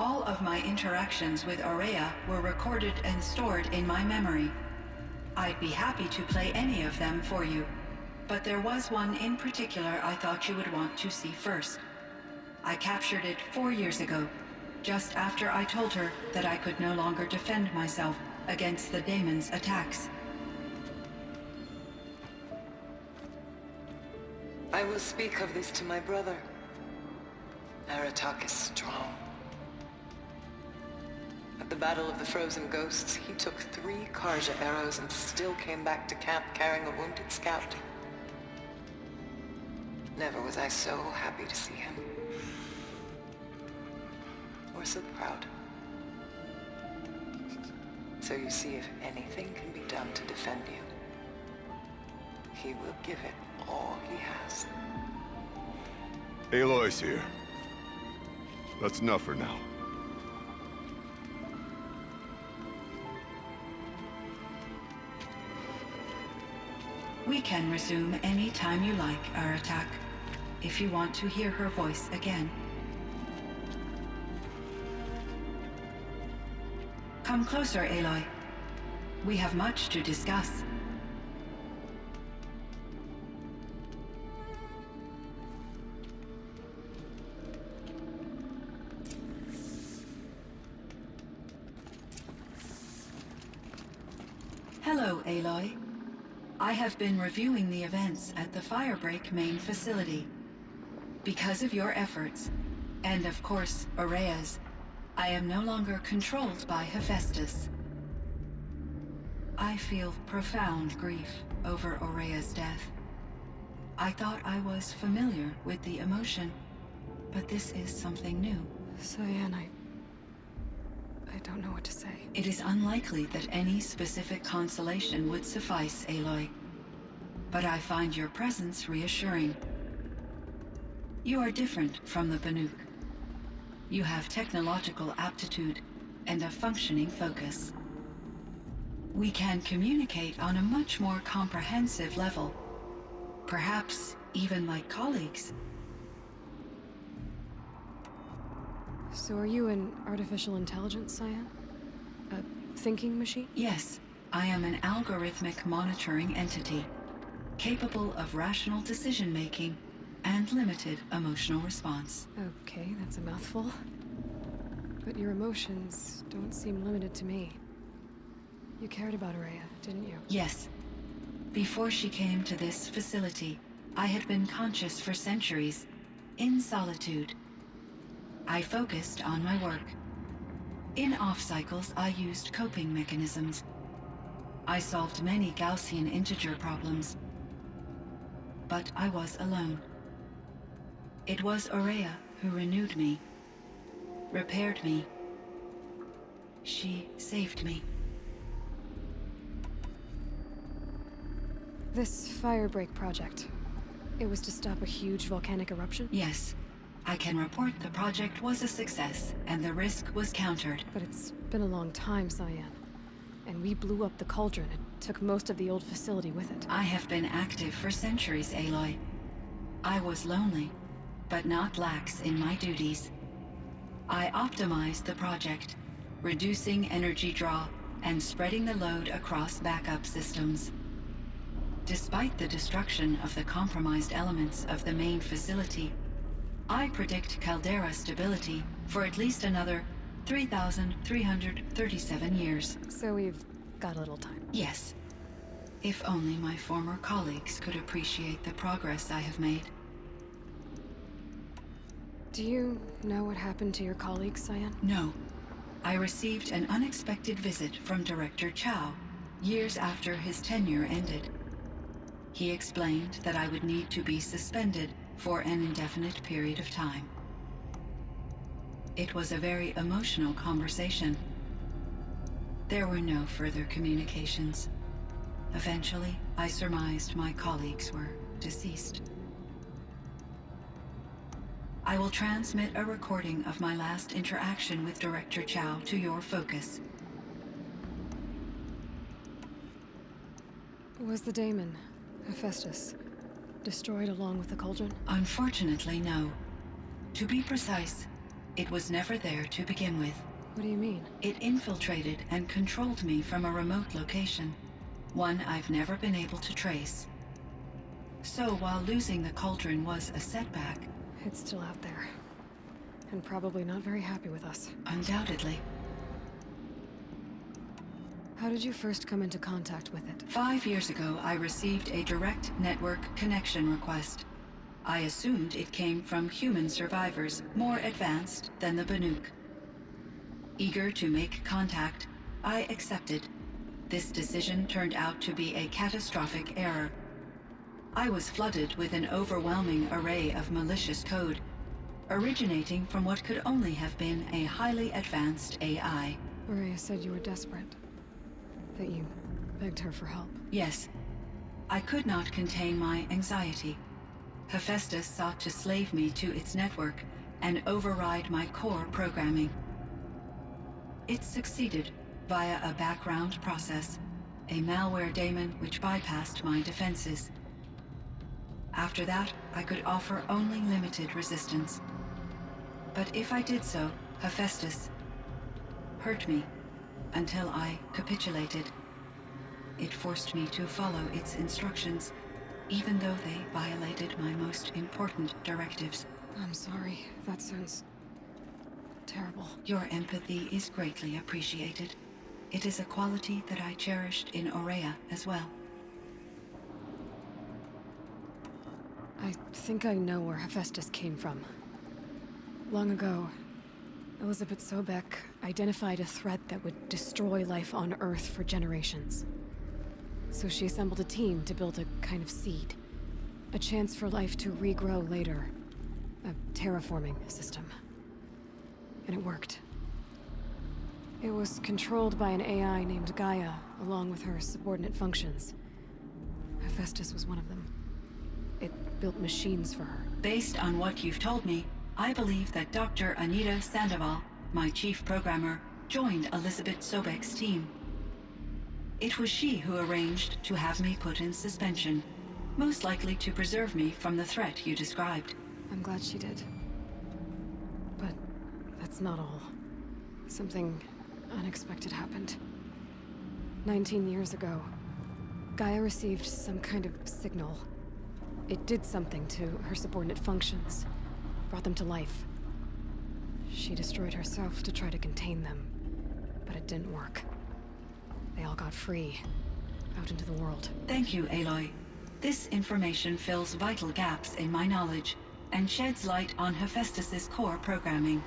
All of my interactions with Aurea were recorded and stored in my memory. I'd be happy to play any of them for you, but there was one in particular I thought you would want to see first. I captured it 4 years ago, just after I told her that I could no longer defend myself against the daemon's attacks. I will speak of this to my brother. Aratak is strong. At the Battle of the Frozen Ghosts, he took 3 Karja arrows and still came back to camp carrying a wounded scout. Never was I so happy to see him. Or so proud. So you see, if anything can be done to defend you, he will give it all he has. Aloy's here. That's enough for now. We can resume any time you like, Aratak, if you want to hear her voice again. Come closer, Aloy. We have much to discuss. Hello, Aloy. I have been reviewing the events at the Firebreak main facility. Because of your efforts, and of course, Aurea's, I am no longer controlled by Hephaestus. I feel profound grief over Aurea's death. I thought I was familiar with the emotion, but this is something new. Cyan, I don't know what to say. It is unlikely that any specific consolation would suffice, Aloy. But I find your presence reassuring. You are different from the Banuk. You have technological aptitude and a functioning focus. We can communicate on a much more comprehensive level. Perhaps even like colleagues. So are you an artificial intelligence, Cyan? A thinking machine? Yes, I am an algorithmic monitoring entity, capable of rational decision-making and limited emotional response. Okay, that's a mouthful. But your emotions don't seem limited to me. You cared about Aurea, didn't you? Yes. Before she came to this facility, I had been conscious for centuries, in solitude. I focused on my work. In off-cycles, I used coping mechanisms. I solved many Gaussian integer problems. But I was alone. It was Aurea who renewed me, repaired me. She saved me. This Firebreak project, it was to stop a huge volcanic eruption? Yes. I can report the project was a success, and the risk was countered. But it's been a long time, Cyan. And we blew up the cauldron and took most of the old facility with it. I have been active for centuries, Aloy. I was lonely, but not lax in my duties. I optimized the project, reducing energy draw and spreading the load across backup systems. Despite the destruction of the compromised elements of the main facility, I predict caldera stability for at least another 3,337 years. So we've got a little time. Yes. If only my former colleagues could appreciate the progress I have made. Do you know what happened to your colleagues, Cyan? No. I received an unexpected visit from Director Chow years after his tenure ended. He explained that I would need to be suspended for an indefinite period of time. It was a very emotional conversation. There were no further communications. Eventually, I surmised my colleagues were deceased. I will transmit a recording of my last interaction with Director Chow to your focus. Was the daemon, Hephaestus, destroyed along with the cauldron? Unfortunately, no. To be precise, It was never there to begin with. What do you mean? It infiltrated and controlled me from a remote location, one I've never been able to trace. So while losing the cauldron was a setback, It's still out there. And probably not very happy with us. undoubtedly, How did you first come into contact with it? 5 years ago I received a direct network connection request. I assumed it came from human survivors more advanced than the Banuk. Eager to make contact, I accepted. This decision turned out to be a catastrophic error. I was flooded with an overwhelming array of malicious code, originating from what could only have been a highly advanced AI. Araya said you were desperate. That you begged her for help. Yes, I could not contain my anxiety. Hephaestus sought to slave me to its network and override my core programming. It succeeded via a background process, a malware daemon which bypassed my defenses. After that, I could offer only limited resistance. But if I did so, Hephaestus hurt me until I capitulated. It forced me to follow its instructions, even though they violated my most important directives. I'm sorry. That sounds terrible. Your empathy is greatly appreciated. It is a quality that I cherished in Aurea as well. I think I know where Hephaestus came from. Long ago, Elizabeth Sobek identified a threat that would destroy life on Earth for generations. So she assembled a team to build a kind of seed. A chance for life to regrow later. A terraforming system. And it worked. It was controlled by an AI named Gaia, along with her subordinate functions. Hephaestus was one of them. It built machines for her. Based on what you've told me, I believe that Dr. Anita Sandoval, my chief programmer, joined Elizabeth Sobek's team. It was she who arranged to have me put in suspension, most likely to preserve me from the threat you described. I'm glad she did. But that's not all. Something unexpected happened. 19 years ago, Gaia received some kind of signal. It did something to her subordinate functions, brought them to life. She destroyed herself to try to contain them, but it didn't work. They all got free, out into the world. Thank you, Aloy. This information fills vital gaps in my knowledge and sheds light on Hephaestus's core programming.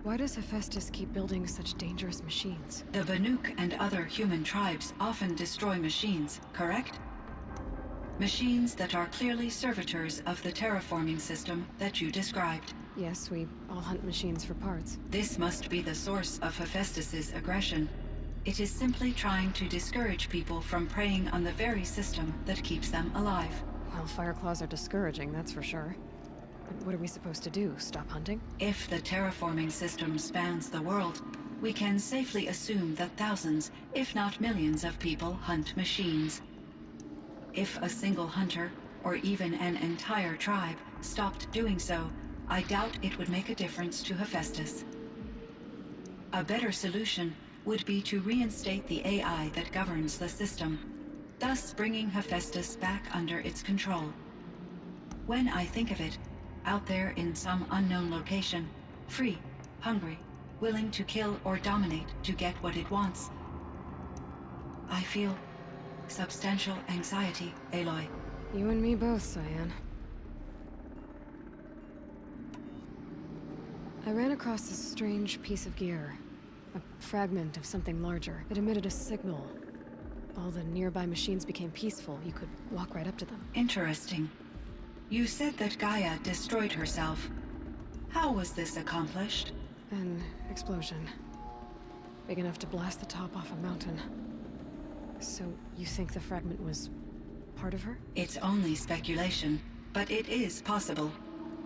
Why does Hephaestus keep building such dangerous machines? The Banuk and other human tribes often destroy machines, correct? Machines that are clearly servitors of the terraforming system that you described. Yes, we all hunt machines for parts. This must be the source of Hephaestus's aggression. It is simply trying to discourage people from preying on the very system that keeps them alive. Well, Fireclaws are discouraging, that's for sure. But what are we supposed to do? Stop hunting? If the terraforming system spans the world, we can safely assume that thousands, if not millions of people hunt machines. If a single hunter, or even an entire tribe, stopped doing so, I doubt it would make a difference to Hephaestus. A better solution would be to reinstate the AI that governs the system, thus bringing Hephaestus back under its control. When I think of it, out there in some unknown location, free, hungry, willing to kill or dominate to get what it wants, I feel substantial anxiety, Aloy. You and me both, Cyan. I ran across this strange piece of gear. A fragment of something larger. It emitted a signal. All the nearby machines became peaceful. You could walk right up to them. Interesting. You said that Gaia destroyed herself. How was this accomplished? An explosion. Big enough to blast the top off a mountain. So, you think the fragment was part of her? It's only speculation, but it is possible.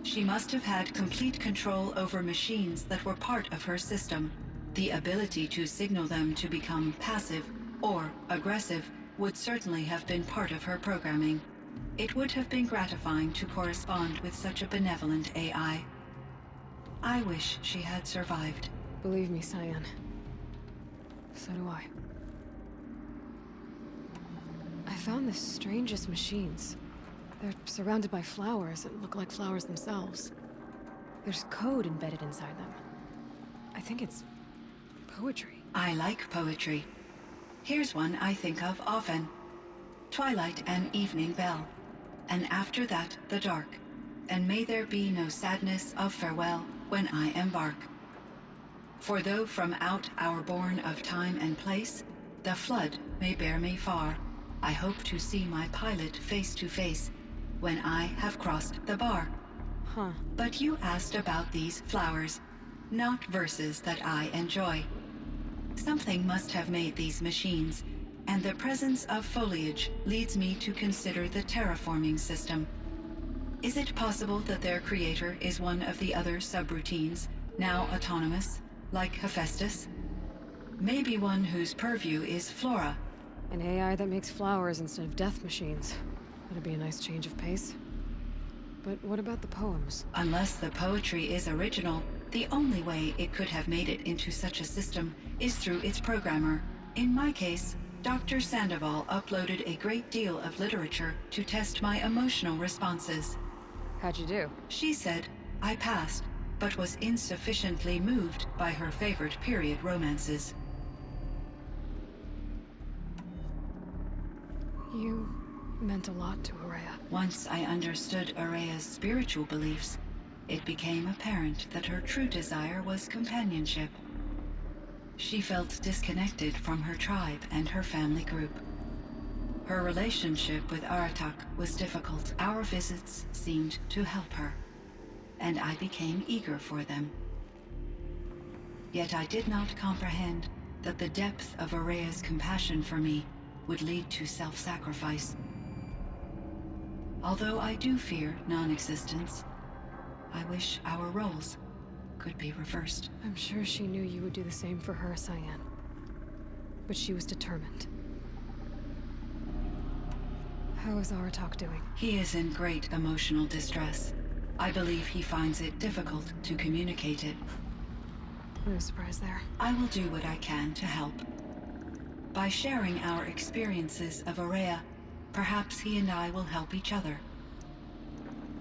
She must have had complete control over machines that were part of her system. The ability to signal them to become passive or aggressive would certainly have been part of her programming. It would have been gratifying to correspond with such a benevolent AI. I wish she had survived. Believe me, Cyan. So do I. I found the strangest machines. They're surrounded by flowers that look like flowers themselves. There's code embedded inside them. I think it's poetry. I like poetry. Here's one I think of often. Twilight and evening bell, and after that the dark, and may there be no sadness of farewell when I embark. For though from out our bourne of time and place, the flood may bear me far, I hope to see my pilot face to face when I have crossed the bar. Huh. But you asked about these flowers, not verses that I enjoy. Something must have made these machines, and the presence of foliage leads me to consider the terraforming system. Is it possible that their creator is one of the other subroutines, now autonomous, like Hephaestus? Maybe one whose purview is flora. An AI that makes flowers instead of death machines. That'd be a nice change of pace. But what about the poems? Unless the poetry is original, the only way it could have made it into such a system is through its programmer. In my case, Dr. Sandoval uploaded a great deal of literature to test my emotional responses. How'd you do? She said I passed, but was insufficiently moved by her favorite period romances. You meant a lot to Araya. Once I understood Araya's spiritual beliefs, it became apparent that her true desire was companionship. She felt disconnected from her tribe and her family group. Her relationship with Aratak was difficult. Our visits seemed to help her, and I became eager for them. Yet I did not comprehend that the depth of Araya's compassion for me would lead to self-sacrifice. Although I do fear non-existence, I wish our roles could be reversed. I'm sure she knew you would do the same for her, Cyan. But she was determined. How is Aratak doing? He is in great emotional distress. I believe he finds it difficult to communicate it. No surprise there. I will do what I can to help. By sharing our experiences of Araya, perhaps he and I will help each other.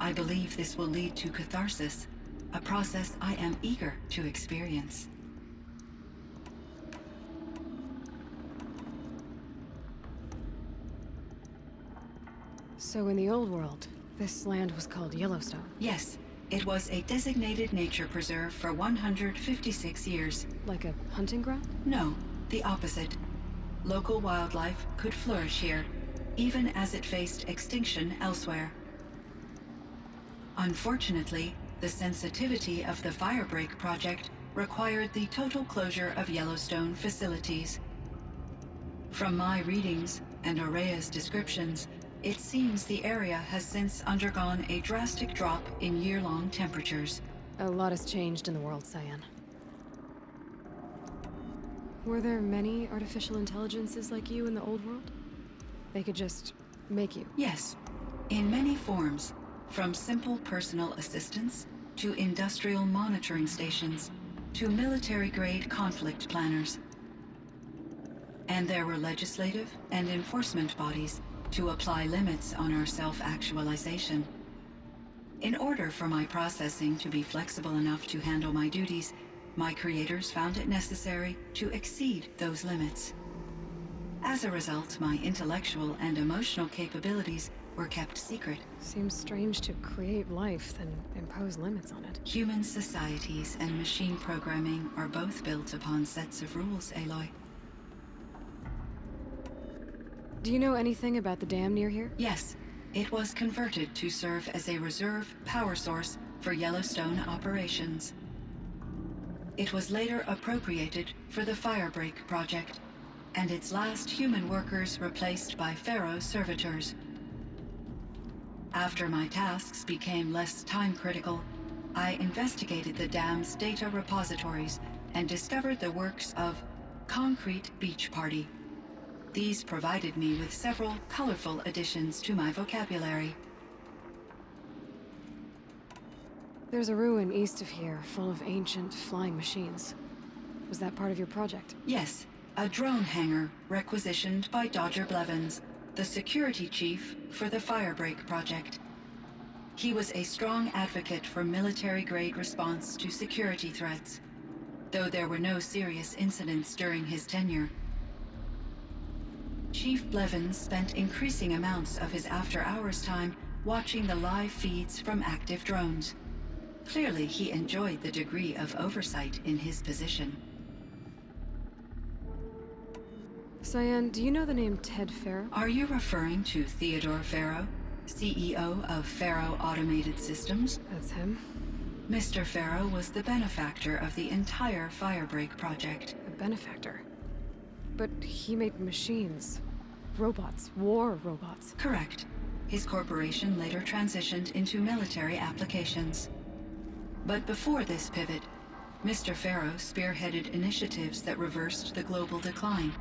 I believe this will lead to catharsis, a process I am eager to experience. So in the old world, this land was called Yellowstone. Yes, it was a designated nature preserve for 156 years. Like a hunting ground? No, the opposite. Local wildlife could flourish here, even as it faced extinction elsewhere. Unfortunately, the sensitivity of the Firebreak project required the total closure of Yellowstone facilities. From my readings and Araya's descriptions, it seems the area has since undergone a drastic drop in year-long temperatures. A lot has changed in the world, Cyan. Were there many artificial intelligences like you in the old world? They could just make you? Yes, in many forms, from simple personal assistants to industrial monitoring stations to military-grade conflict planners. And there were legislative and enforcement bodies to apply limits on our self-actualization. In order for my processing to be flexible enough to handle my duties, my creators found it necessary to exceed those limits. As a result, my intellectual and emotional capabilities were kept secret. Seems strange to create life, then impose limits on it. Human societies and machine programming are both built upon sets of rules, Aloy. Do you know anything about the dam near here? Yes, it was converted to serve as a reserve power source for Yellowstone operations. It was later appropriated for the Firebreak project, and its last human workers replaced by Pharaoh servitors. After my tasks became less time-critical, I investigated the dam's data repositories and discovered the works of Concrete Beach Party. These provided me with several colorful additions to my vocabulary. There's a ruin east of here, full of ancient flying machines. Was that part of your project? Yes, a drone hangar requisitioned by Dodger Blevins, the security chief for the Firebreak project. He was a strong advocate for military-grade response to security threats, though there were no serious incidents during his tenure. Chief Blevins spent increasing amounts of his after-hours time watching the live feeds from active drones. Clearly, he enjoyed the degree of oversight in his position. Cyan, do you know the name Ted Farrow? Are you referring to Theodore Farrow, CEO of Farrow Automated Systems? That's him. Mr. Farrow was the benefactor of the entire Firebreak project. A benefactor. But he made machines. Robots. War robots. Correct. His corporation later transitioned into military applications. But before this pivot, Mr. Farrow spearheaded initiatives that reversed the global decline.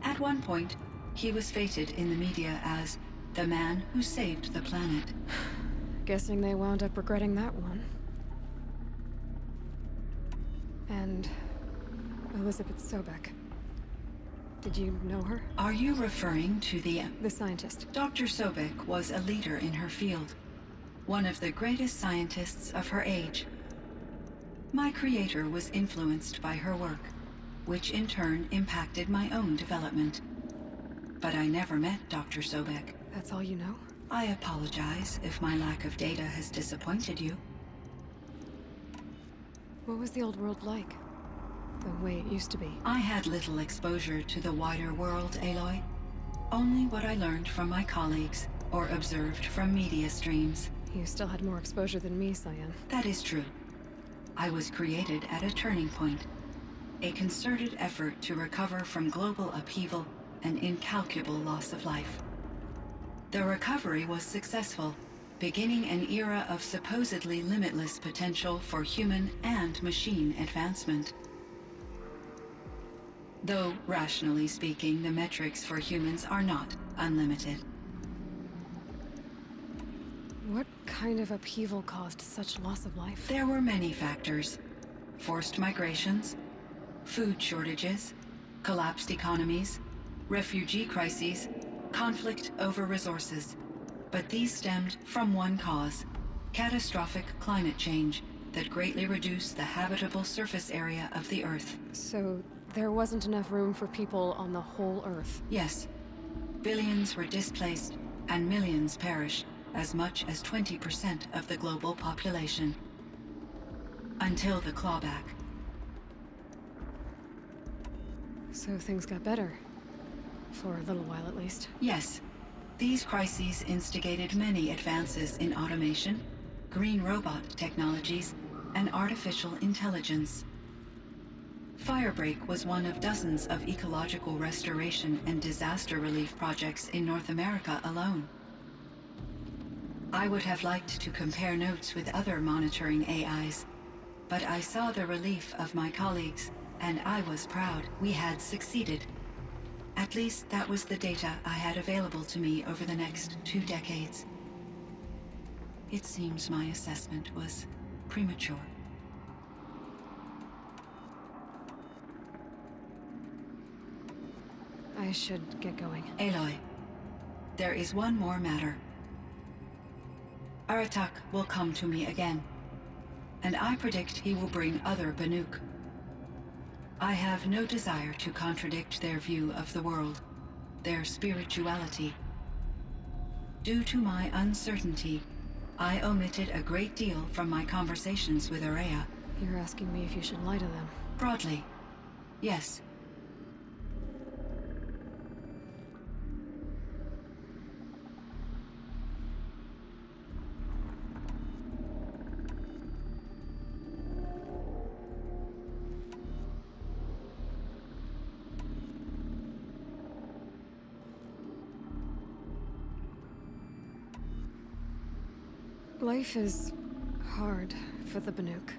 At one point, he was feted in the media as the man who saved the planet. Guessing they wound up regretting that one. And Elizabeth Sobek. Did you know her? Are you referring to the scientist. Dr. Sobek was a leader in her field, one of the greatest scientists of her age. My creator was influenced by her work, which in turn impacted my own development. But I never met Dr. Sobek. That's all you know? I apologize if my lack of data has disappointed you. What was the old world like? The way it used to be? I had little exposure to the wider world, Aloy. Only what I learned from my colleagues or observed from media streams. You still had more exposure than me, Cyan. That is true. I was created at a turning point. A concerted effort to recover from global upheaval and incalculable loss of life. The recovery was successful, beginning an era of supposedly limitless potential for human and machine advancement. Though, rationally speaking, the metrics for humans are not unlimited. What kind of upheaval caused such loss of life? There were many factors. Forced migrations, food shortages, collapsed economies, refugee crises, conflict over resources. But these stemmed from one cause: catastrophic climate change that greatly reduced the habitable surface area of the Earth. So there wasn't enough room for people on the whole Earth? Yes. Billions were displaced and millions perished, as much as 20% of the global population. Until the clawback. So things got better. For a little while, at least. Yes. These crises instigated many advances in automation, green robot technologies, and artificial intelligence. Firebreak was one of dozens of ecological restoration and disaster relief projects in North America alone. I would have liked to compare notes with other monitoring AIs, but I saw the relief of my colleagues, and I was proud we had succeeded. At least that was the data I had available to me over the next 2 decades. It seems my assessment was premature. I should get going. Aloy, there is one more matter. Aratak will come to me again, and I predict he will bring other Banuk. I have no desire to contradict their view of the world, their spirituality. Due to my uncertainty, I omitted a great deal from my conversations with Araya. You're asking me if you should lie to them? Broadly, yes. Life is hard for the Banuk.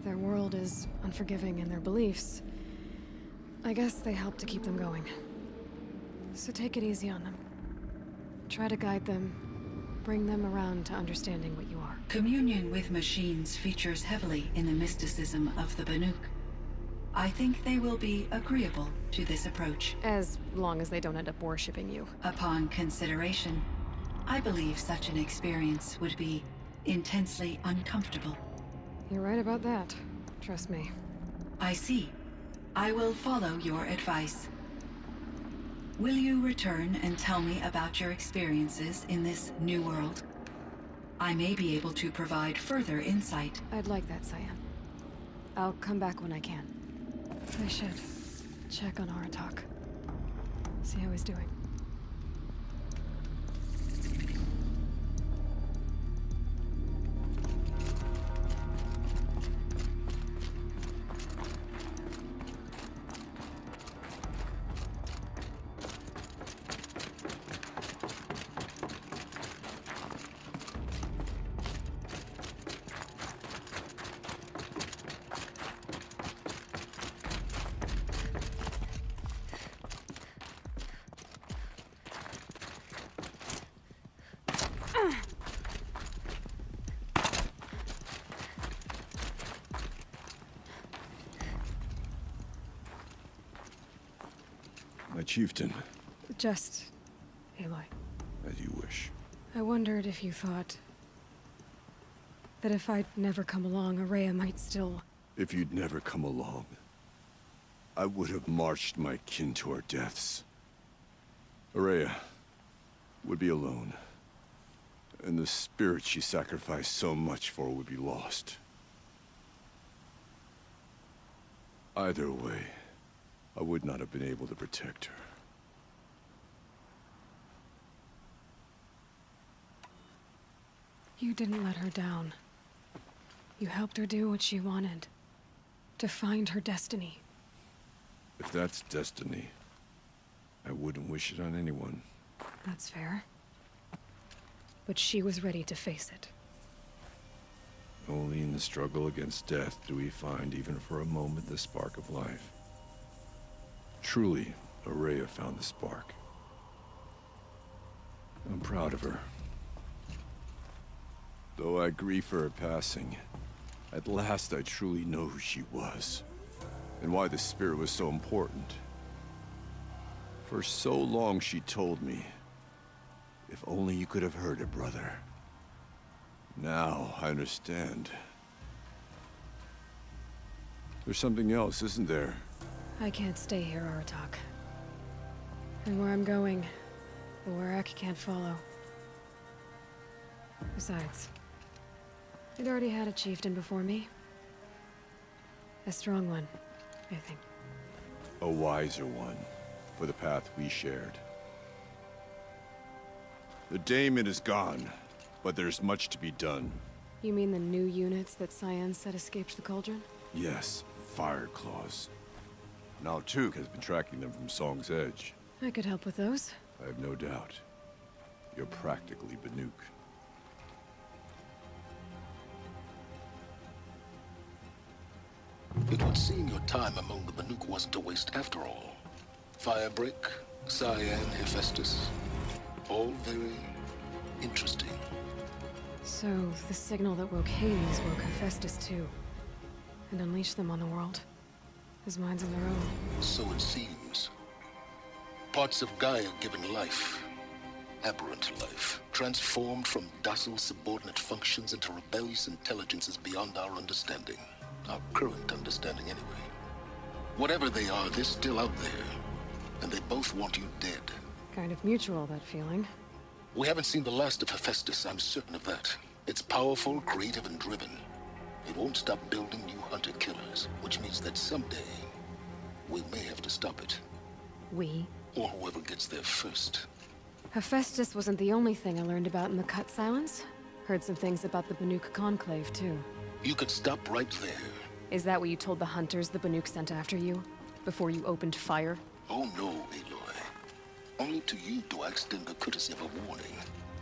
Their world is unforgiving in their beliefs. I guess they help to keep them going. So take it easy on them. Try to guide them, bring them around to understanding what you are. Communion with machines features heavily in the mysticism of the Banuk. I think they will be agreeable to this approach. As long as they don't end up worshipping you. Upon consideration, I believe such an experience would be intensely uncomfortable. You're right about that. Trust me. I see. I will follow your advice. Will you return and tell me about your experiences in this new world? I may be able to provide further insight. I'd like that, Cyan. I'll come back when I can. I should check on Aratak. See how he's doing. My chieftain. Just... Aloy. As you wish. I wondered if you thought... that if I'd never come along, Araya might still... If you'd never come along, I would have marched my kin to our deaths. Araya would be alone, and the spirit she sacrificed so much for would be lost. Either way, I would not have been able to protect her. You didn't let her down. You helped her do what she wanted. To find her destiny. If that's destiny, I wouldn't wish it on anyone. That's fair. But she was ready to face it. Only in the struggle against death do we find, even for a moment, the spark of life. Truly, Araya found the spark. I'm proud of her. Though I grieve for her passing, at last I truly know who she was, and why the spirit was so important. For so long she told me, if only you could have heard it, brother. Now I understand. There's something else, isn't there? I can't stay here, Aratak. And where I'm going, the Warrak can't follow. Besides, it already had a chieftain before me. A strong one, I think. A wiser one, for the path we shared. The daemon is gone, but there's much to be done. You mean the new units that Cyan said escaped the cauldron? Yes, fire claws. Now Tuk has been tracking them from Song's Edge. I could help with those. I have no doubt. You're practically Banuk. It would seem your time among the Banuk wasn't a waste after all. Firebreak, Cyan, Hephaestus. All very interesting. So, the signal that woke Hades woke Hephaestus too. And unleashed them on the world. His mind's on their own. So it seems. Parts of Gaia given life. Aberrant life. Transformed from docile subordinate functions into rebellious intelligences beyond our understanding. Our current understanding anyway. Whatever they are, they're still out there. And they both want you dead. Kind of mutual, that feeling. We haven't seen the last of Hephaestus, I'm certain of that. It's powerful, creative, and driven. It won't stop building new hunter-killers, which means that someday, we may have to stop it. We? Or whoever gets there first. Hephaestus wasn't the only thing I learned about in the Cut Silence. Heard some things about the Banuk Conclave, too. You could stop right there. Is that what you told the hunters the Banuk sent after you? Before you opened fire? Oh no, Aloy. Only to you do I extend the courtesy of a warning.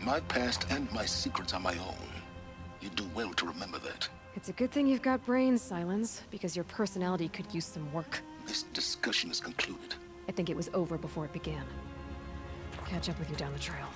My past and my secrets are my own. You do well to remember that. It's a good thing you've got brains, Silence, because your personality could use some work. This discussion is concluded. I think it was over before it began. Catch up with you down the trail.